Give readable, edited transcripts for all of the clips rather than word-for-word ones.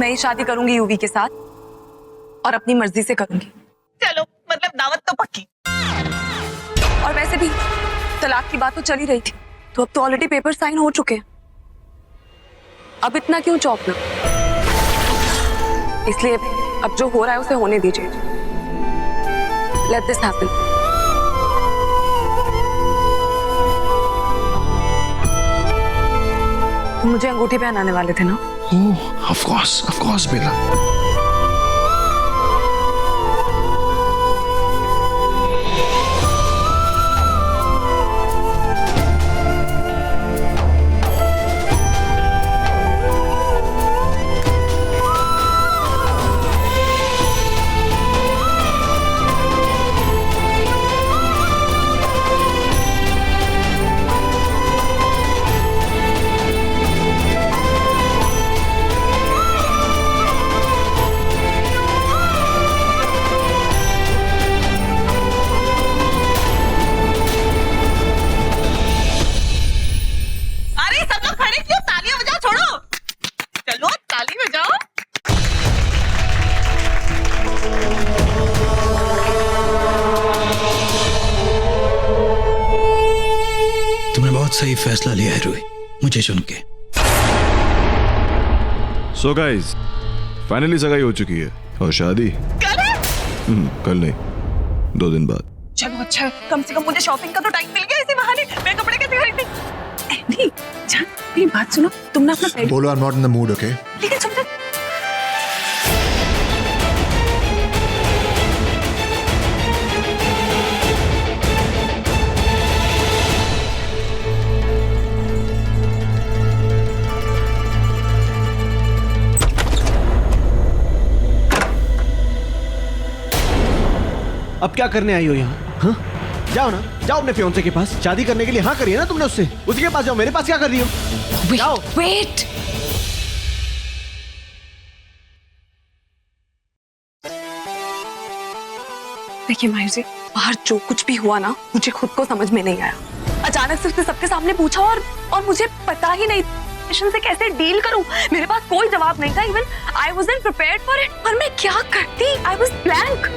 नई शादी करूंगी यूवी के साथ और अपनी मर्जी से करूंगी। चलो मतलब दावत तो पक्की। और वैसे भी तलाक की बात तो चली रही थी, तो अब तो ऑलरेडी पेपर साइन हो चुके हैं। अब इतना क्यों चौंकना? इसलिए अब जो हो रहा है उसे होने दीजिए। Let this happen. तुम मुझे अंगूठी पहनाने वाले थे ना? ओह, ऑफ कोर्स बेला। सही फैसला लिया है रूही, मुझे चुन के। सो गाइस, फाइनली सगाई हो चुकी है और शादी कल नहीं, 2 दिन बाद। चलो अच्छा, कम से कम मुझे शॉपिंग का तो टाइम मिल गया इसी बहाने। मैं कपड़े कैसे खरीदती? एंडी, जान मेरी बात सुनो, तुम ना अपना बोलो I am not in the mood, okay? लेकिन सुन तो। अब क्या करने आई हो यहाँ? हाँ? जाओ ना, जाओ अपने फियांसे के पास। शादी करने के लिए हाँ करिए ना तुमने उससे। उसी के पास जाओ, मेरे पास क्या कर रही हो? जाओ। वेट। देखिए माहिर जी, बाहर जो कुछ भी हुआ ना, मुझे खुद को समझ में नहीं आया। अचानक से उसने सबके सामने पूछा और मुझे पता ही नहीं से कैसे डील करूं। मेरे पास कोई जवाब नहीं था। Even I wasn't prepared for it. पर मैं क्या करती? I was blank.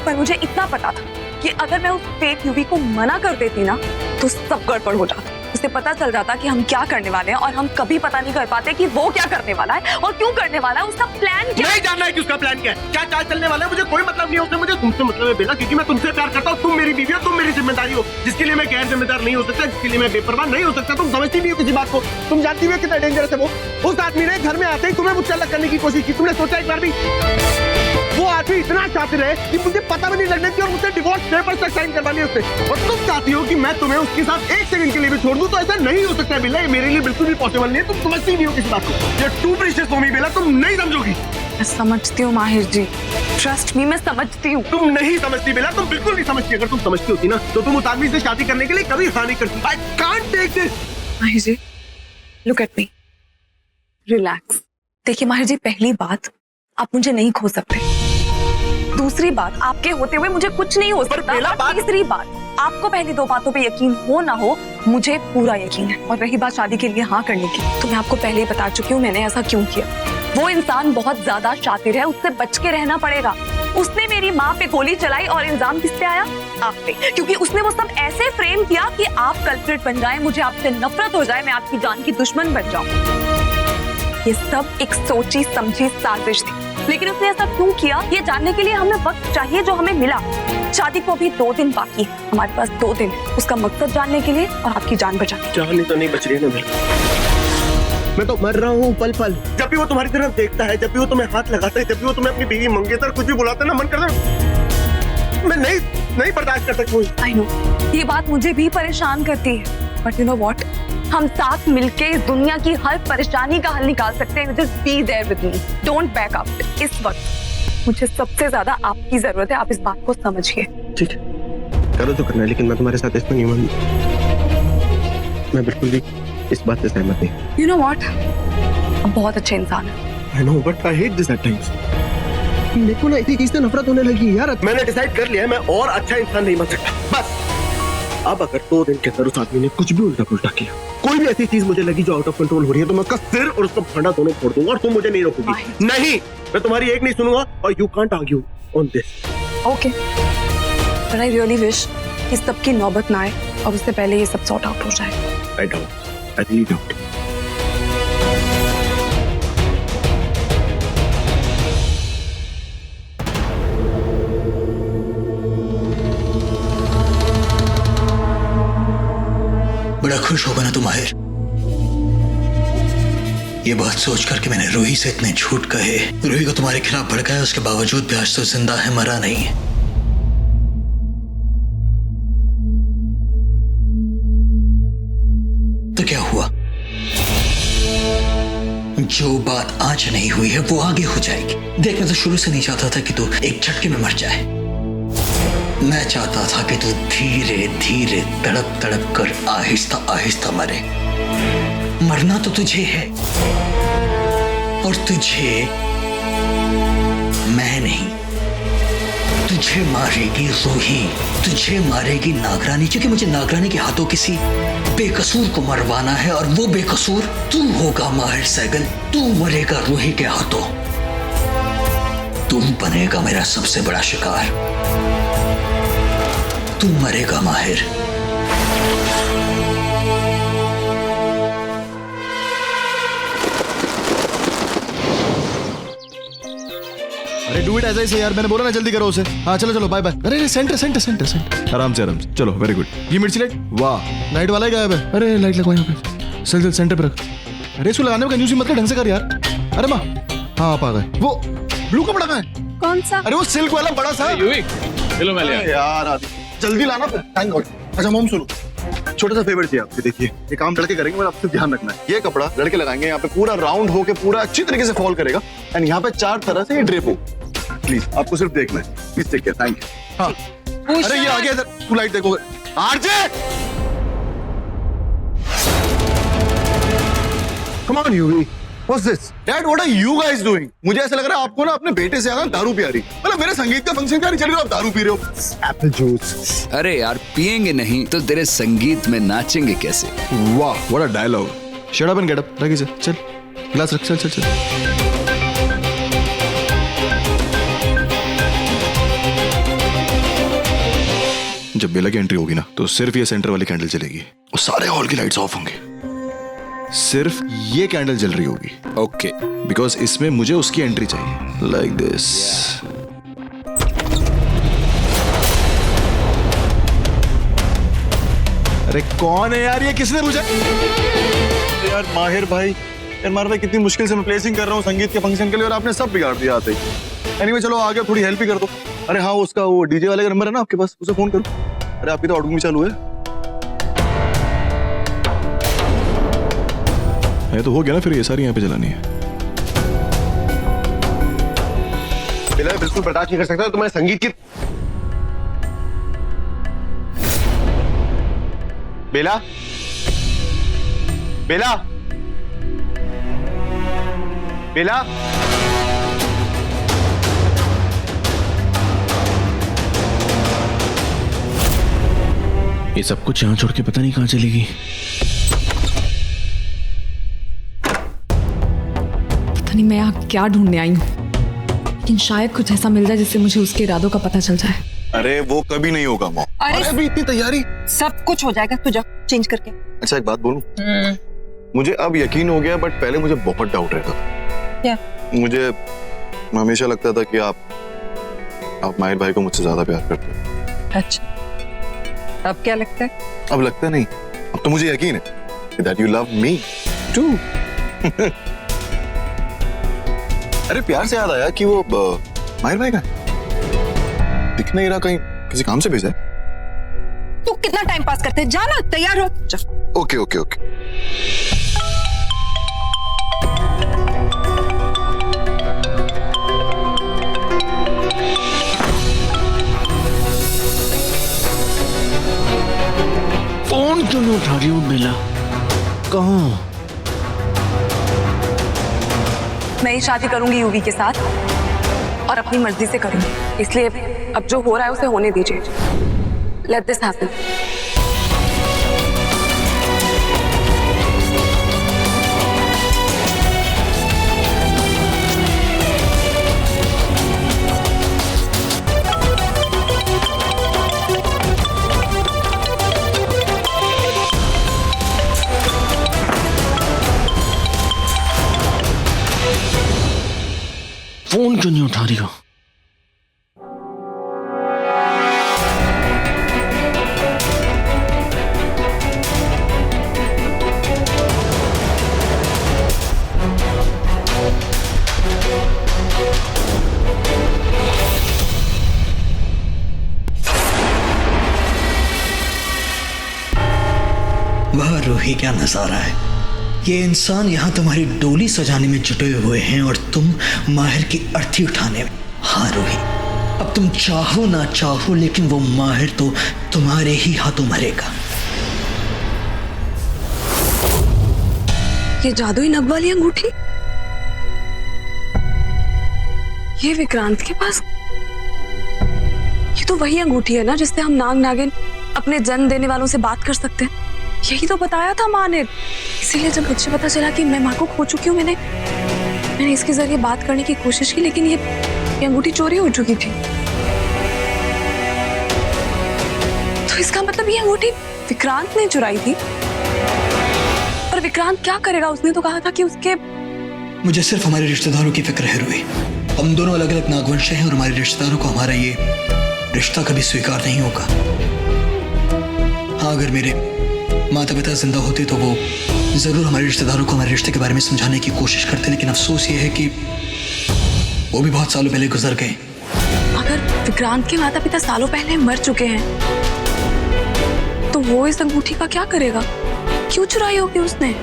पर मुझे इतना पता था कि अगर मैं उस फेक यूवी को मना कर देती ना, तो सब गड़बड़ हो जाता। उसे पता चल जाता कि हम क्या करने वाले हैं और हम कभी पता नहीं कर पाते कि वो क्या करने वाला है और क्यों करने वाला है। उसका प्लान क्या नहीं जानना है कि उसका प्लान क्या है, क्या चाल चलने वाला है, मुझे कोई मतलब नहीं है उससे। मुझे तुमसे मतलब है बेला, क्योंकि मैं तुमसे प्यार करता हूँ। तुम मेरी बीवी हो, तुम मेरी जिम्मेदारी हो, जिसके लिए मैं गैर जिम्मेदार नहीं हो सकता, जिसके लिए मैं बेपरवाह नहीं हो सकता। तुम समझती नहीं हो किसी बात को। तुम जानती हो कितना डेंजरस है वो। उस आदमी ने घर में आते ही तुम्हें मुझसे अलग करने की कोशिश की। तुमने सोचा एक बार भी? वो आदमी इतना शातिर है कि मुझे पता भी नहीं लगने की और मुझसे डिवोर्स पेपर तक साइन करवा लिया उससे। और तुम चाहती हो कि मैं तुम्हें उसके साथ 1 सेकंड के लिए भी छोड़ दूं, तो ऐसा नहीं हो सकता बिल्ला। ये मेरे लिए बिल्कुल भी पॉसिबल नहीं है। तुम समझती नहीं हो किसी बात को। ये टू प्रीशियस फॉर मी बिल्ला, तुम नहीं समझोगी। मैं समझती हूँ माहिर जी, ट्रस्ट मी, मैं समझती हूँ। तुम नहीं समझती बिल्ला, तुम बिल्कुल नहीं समझती। अगर तुम समझती होती ना, तो तुम उस आदमी से शादी करने के लिए कभी हाँ नहीं करती। I can't take this। माहिर जी, लुक एट मी, रिलैक्स। देखिए माहिर जी, पहली बात, आप मुझे नहीं खो सकते। दूसरी बात, आपके होते हुए मुझे कुछ नहीं हो सकता। तीसरी बात, आपको पहली 2 बातों पे यकीन हो ना हो, मुझे पूरा यकीन है। और रही बात शादी के लिए हाँ करने की, तो मैं आपको पहले ही बता चुकी हूँ मैंने ऐसा क्यों किया। वो इंसान बहुत ज्यादा शातिर है, उससे बच के रहना पड़ेगा। उसने मेरी माँ पे गोली चलाई और इल्जाम किस पे आया? आप पे। क्योंकि उसने वो सब ऐसे फ्रेम किया कि आप कल्प्रिट बन जाए, मुझे आपसे नफरत हो जाए, मैं आपकी जान की दुश्मन बन जाऊं। ये सब एक सोची समझी साजिश थी। लेकिन उसने ऐसा क्यों किया, ये जानने के लिए हमें वक्त चाहिए जो हमें मिला। शादी को अभी 2 दिन बाकी है, हमारे पास 2 दिन है उसका मकसद जानने के लिए और आपकी जान बचाने के लिए। जान तो नहीं बच रही है ना, मैं तो मर रहा हूँ पल पल। जब भी वो तुम्हारी तरफ देखता है, जब भी वो तुम्हें हाथ लगाता है, जब भी वो तुम्हें अपनी बीवी मंगेतर कुछ भी बुलाता है ना, मन करता है मैं नहीं बर्दाश्त कर सकती हूँ। आई नो, ये बात मुझे भी परेशान करती है, बट यू नो व्हाट, हम साथ मिलके इस दुनिया की हर परेशानी का हल निकाल सकते हैं। Just be there with me. Don't back up. इस वक्त मुझे सबसे ज्यादा आपकी जरूरत है, आप इस बात को समझिए। ठीक है, करो जो करना है, लेकिन मैं तुम्हारे साथ इसमें नहीं मानूंगा। मैं बिल्कुल भी इस बात से सहमत नहीं। You know what? आप बहुत अच्छे इंसान हैं। I know, but I hate this at times. मेरे को ना इसी चीज से नफरत होने लगी यार। मैंने डिसाइड कर लिया है, मैं और अच्छा इंसान नहीं बन सकता। बस अब अगर 2 दिन के अंदर उस आदमी ने कुछ भी उल्टा पुल्टा किया, कोई भी ऐसी चीज मुझे लगी जो आउट ऑफ कंट्रोल हो रही है, तो मैं उसका सिर और उसका फंडा दोनों फोड़ दूंगा और तुम मुझे नहीं रोकोगी। नहीं, मैं तुम्हारी एक नहीं सुनूंगा और you can't argue on this. Okay, but I really wish इस सब की नौबत ना आए और उससे पहले ये सब सॉर्ट आउट हो जाए। I don't, I really don't. बड़ा खुश होगा ना तुम माहिर, ये बात सोच कर कि मैंने रूही से इतने झूठ कहे, रूही को तुम्हारे खिलाफ भड़काया, उसके बावजूद भी आज तो जिंदा है, मरा नहीं है। तो क्या हुआ? जो बात आज नहीं हुई है वो आगे हो जाएगी। देख, मैं तो शुरू से नहीं चाहता था कि तू एक झटके में मर जाए। मैं चाहता था कि तू धीरे धीरे तड़प तड़प कर आहिस्ता आहिस्ता मरे। मरना तो तुझे है, और तुझे मैं नहीं, तुझे मारेगी रूही, तुझे मारेगी नागरानी, क्योंकि मुझे नागरानी के हाथों किसी बेकसूर को मरवाना है, और वो बेकसूर तू होगा माहिर सैगल। तू मरेगा रूही के हाथों, तू बनेगा मेरा सबसे बड़ा शिकार। तू मरेगा माहिर। अरे डू इट ऐसा ही से यार, मैंने बोला ना जल्दी करो उसे। हाँ चलो चलो, बाय बाय। अरे सेंटर सेंटर सेंटर सेंटर, आराम से आराम से, चलो वेरी गुड। ये मिर्ची लाइट, वाह लाइट वाला ही गायब है। अरे लाइट लगवा यहाँ पे, चल चल सेंटर पे रख। अरे इसको लगाने में कंजूसी मत कर, ढंग से कर यार। अरे माँ, हाँ आप आ गए। वो ब्लू कपड़ा कहाँ है? कौन सा? अरे वो सिल्क वाला बड़ा सा। चलो मैं ले आया। यार आदि जल्दी लाना, थैंक गॉड। अच्छा मोम सुनो, छोटा सा फेवर चाहिए आपसे। देखिए ये काम लड़के करेंगे, पर आपसे ध्यान रखना है। ये कपड़ा लड़के लगाएंगे, यहाँ पे पूरा राउंड होके पूरा अच्छी तरीके से फॉल करेगा, एंड यहाँ पे 4 तरह से ये ड्रेप हो। प्लीज आपको सिर्फ देखना है, please take care, thank you. हाँ अरे ये आगे इधर, तू लाइट देखोगे। RJ come on Yuvi, what's this? Dad what are you guys doing? मुझे ऐसा लग रहा है आपको ना अपने बेटे से ज्यादा दारू पिया रही। मतलब मेरे संगीत का फंक्शन का नहीं चल रहा, आप दारू पी रहे हो। Apple juice. अरे यार पिएंगे नहीं तो तेरे संगीत में नाचेंगे कैसे? वाह what a dialogue. Shut up and get up, रख इसे, चल गिलास रख, चल चल चल। जब बेला की एंट्री होगी ना, तो सिर्फ ये सेंटर वाली कैंडल जलेगी और सारे हॉल की लाइट्स ऑफ होंगे। सिर्फ ये कैंडल जल रही होगी। ओके, बिकॉज इसमें मुझे उसकी एंट्री चाहिए, लाइक दिस। अरे कौन है यार ये, किसने पूछा? यार माहिर भाई, कितनी मुश्किल से मैं प्लेसिंग कर रहा हूँ संगीत के फंक्शन के लिए, और आपने सब बिगाड़ दिया आते ही। एनीवे चलो आगे थोड़ी हेल्प ही कर दो। अरे हाँ, उसका वो डीजे वाले का नंबर है ना आपके पास, उसे फोन करो। अरे आपकी तो आउटगोइंग भी चालू है तो हो गया ना, फिर ये सारी यहाँ पे जलानी है। बिल्कुल बर्दाश्त नहीं कर सकता तुम्हारे संगीत की। बेला, बेला, बेला, ये सब कुछ यहाँ छोड़ के पता नहीं कहाँ चलेगी। नहीं मैं यहाँ क्या ढूंढने आई हूँ, लेकिन शायद कुछ ऐसा मिल जाए जिससे मुझे उसके इरादों का पता चल जाए। अरे वो कभी नहीं होगा मॉम। अरे अभी इतनी तैयारी। सब कुछ हो जाएगा, तू जा चेंज करके। अच्छा एक बात बोलूं, मुझे अब यकीन हो गया, बट पहले मुझे बहुत डाउट रहता था। क्या? मुझे हमेशा लगता था कि आप माहिर भाई को मुझसे ज्यादा प्यार करते हो। अच्छा अब क्या लगता है? अब लगता नहीं, अब तो मुझे यकीन है that you love me too। अरे प्यार से याद आया कि वो माहिर भाई का दिख नहीं रहा, कहीं किसी काम से भेजा है। तू कितना टाइम पास करते है, जाना तैयार हो जा। Okay okay okay. फोन क्यों नहीं उठा रही हूँ बेला? कहाँ? मैं ही शादी करूंगी यूवी के साथ और अपनी मर्जी से करूंगी, इसलिए अब जो हो रहा है उसे होने दीजिए। Let this happen. उठा रही हो? वाह रूही, क्या नजारा है। ये इंसान यहाँ तुम्हारी डोली सजाने में जुटे हुए हैं और तुम माहिर की अर्थी उठाने में। हाँ रूही, अब तुम चाहो ना चाहो लेकिन वो माहिर तो तुम्हारे ही हाथों मरेगा। ये जादुई नग वाली अंगूठी, ये विक्रांत के पास। ये तो वही अंगूठी है ना जिससे हम नाग नागिन अपने जन्म देने वालों से बात कर सकते हैं। यही तो बताया था माँ ने। इसीलिए जब मुझे पता चला कि मैं माँ को खो चुकी हूँ, मैंने इसके जरिए बात करने की कोशिश की, लेकिन ये अंगूठी चोरी हो चुकी थी। तो इसका मतलब ये अंगूठी विक्रांत ने चुराई थी। पर विक्रांत क्या करेगा? उसने तो कहा था कि उसके। मुझे सिर्फ हमारे रिश्तेदारों की फिक्र है रूही। हम दोनों अलग अलग नागवंश हैं और हमारे रिश्तेदारों को हमारा ये रिश्ता कभी स्वीकार नहीं होगा। हाँ, अगर मेरे माता पिता जिंदा होते तो वो जरूर हमारे रिश्तेदारों को हमारे रिश्ते के बारे में समझाने की कोशिश करते, लेकिन अफसोस ये है कि वो भी बहुत सालों पहले गुजर गए। अगर विक्रांत के माता पिता सालों पहले मर चुके हैं तो वो इस अंगूठी का क्या करेगा? क्यों चुराई होगी उसने?